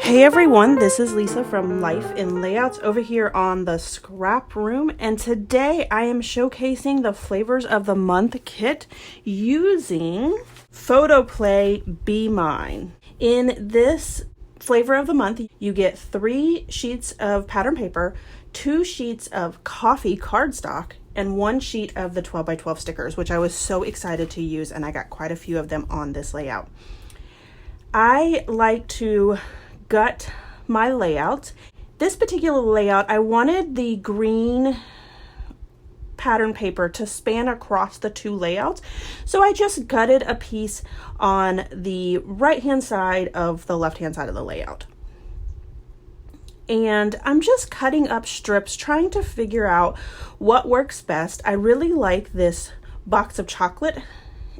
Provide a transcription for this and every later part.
Hey everyone, this is Lisa from Life in Layouts over here on the Scrap Room, and today I am showcasing the Flavors of the Month kit using Photoplay Be Mine. In this Flavor of the Month, you get 3 sheets of pattern paper, 2 sheets of coffee cardstock, and 1 sheet of the 12x12 stickers, which I was so excited to use, and I got quite a few of them on this layout. I like to gut my layout. This particular layout, I wanted the green pattern paper to span across the 2 layouts, so I just gutted a piece on the right hand side of the left hand side of the layout. And I'm just cutting up strips, trying to figure out what works best. I really like this box of chocolate,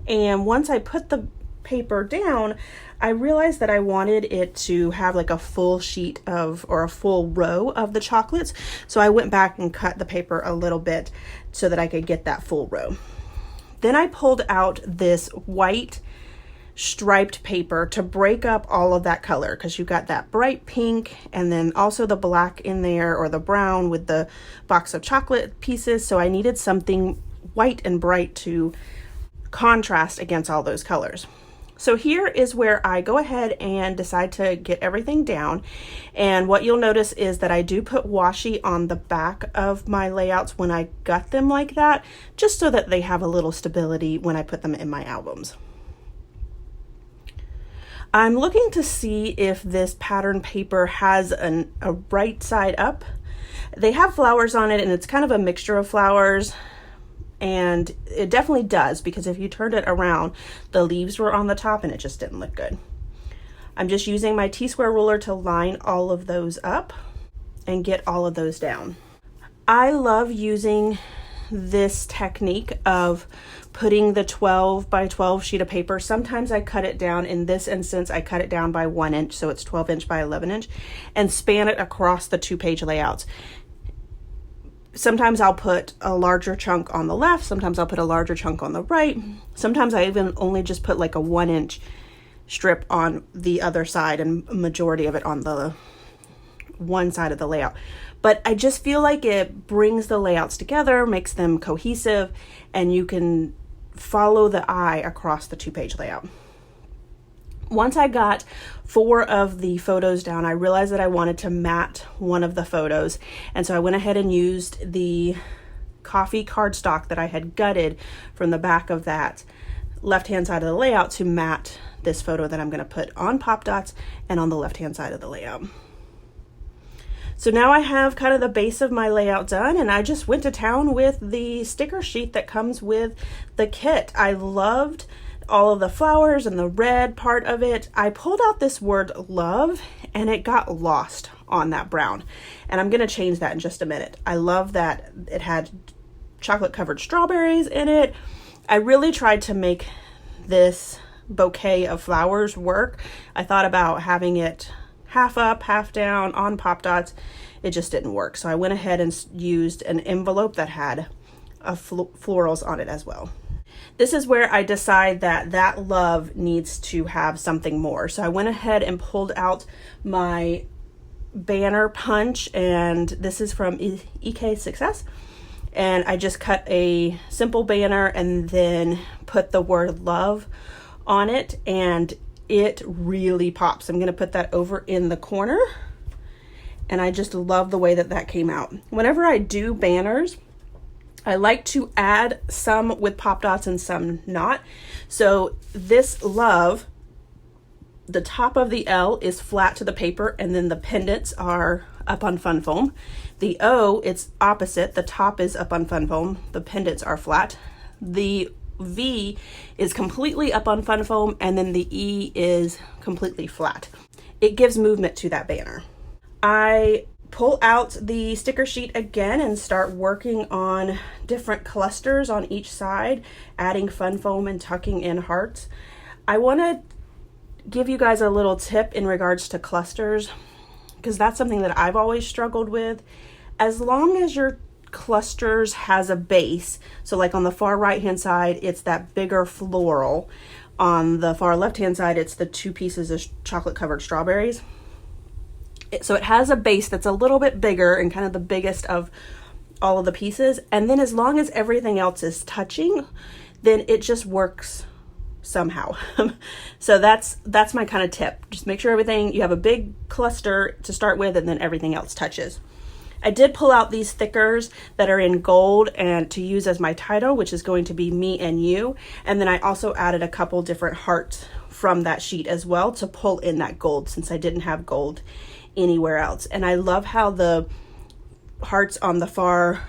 and once I put the paper down, I realized that I wanted it to have like a full sheet of, or a full row of the chocolates. So I went back and cut the paper a little bit so that I could get that full row. Then I pulled out this white striped paper to break up all of that color, because you got that bright pink and then also the black in there, or the brown with the box of chocolate pieces. So I needed something white and bright to contrast against all those colors. So here is where I go ahead and decide to get everything down. And what you'll notice is that I do put washi on the back of my layouts when I gut them like that, just so that they have a little stability when I put them in my albums. I'm looking to see if this pattern paper has a right side up. They have flowers on it, and it's kind of a mixture of flowers. And it definitely does, because if you turned it around, the leaves were on the top and it just didn't look good. I'm just using my T-square ruler to line all of those up and get all of those down. I love using this technique of putting the 12x12 sheet of paper. Sometimes I cut it down. In this instance, I cut it down by 1 inch, so it's 12 inch by 11 inch, and span it across the 2-page layouts. Sometimes I'll put a larger chunk on the left, sometimes I'll put a larger chunk on the right. Sometimes I even only just put like a 1 inch strip on the other side, and a majority of it on the one side of the layout. But I just feel like it brings the layouts together, makes them cohesive, and you can follow the eye across the 2-page layout. Once I got 4 of the photos down, I realized that I wanted to matte one of the photos. And so I went ahead and used the coffee cardstock that I had gutted from the back of that left-hand side of the layout to matte this photo that I'm going to put on pop dots and on the left-hand side of the layout. So now I have kind of the base of my layout done, and I just went to town with the sticker sheet that comes with the kit. I loved all of the flowers and the red part of it. I pulled out this word love, and it got lost on that brown, and I'm going to change that in just a minute. I love that it had chocolate covered strawberries in it. I really tried to make this bouquet of flowers work. I thought about having it half up, half down on pop dots. It just didn't work, so I went ahead and used an envelope that had florals on it as well. This is where I decide that that love needs to have something more. So I went ahead and pulled out my banner punch, and this is from EK Success. And I just cut a simple banner and then put the word love on it, and it really pops. I'm going to put that over in the corner, and I just love the way that that came out. Whenever I do banners, I like to add some with pop dots and some not. So this love, the top of the L is flat to the paper, and then the pendants are up on fun foam. The O, it's opposite. The top is up on fun foam. The pendants are flat. The V is completely up on fun foam, and then the E is completely flat. It gives movement to that banner. I pull out the sticker sheet again and start working on different clusters on each side, adding fun foam and tucking in hearts. I want to give you guys a little tip in regards to clusters, because that's something that I've always struggled with. As long as your clusters has a base, so like on the far right hand side it's that bigger floral, on the far left hand side it's the 2 pieces of chocolate covered strawberries. So it has a base that's a little bit bigger and kind of the biggest of all of the pieces. And then as long as everything else is touching, then it just works somehow. So that's my kind of tip. Just make sure everything, you have a big cluster to start with, and then everything else touches. I did pull out these thickers that are in gold and to use as my title, which is going to be me and you. And then I also added a couple different hearts from that sheet as well to pull in that gold, since I didn't have gold anywhere else. And I love how the hearts on the far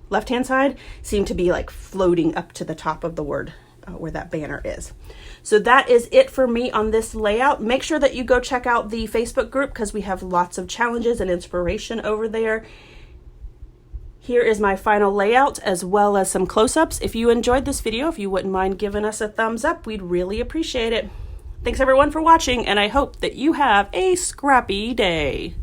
left hand side seem to be like floating up to the top of the word where that banner is. So that is it for me on this layout. Make sure that you go check out the Facebook group, because we have lots of challenges and inspiration over there. Here is my final layout, as well as some close-ups. If you enjoyed this video, if you wouldn't mind giving us a thumbs up, we'd really appreciate it. Thanks everyone for watching, and I hope that you have a scrappy day.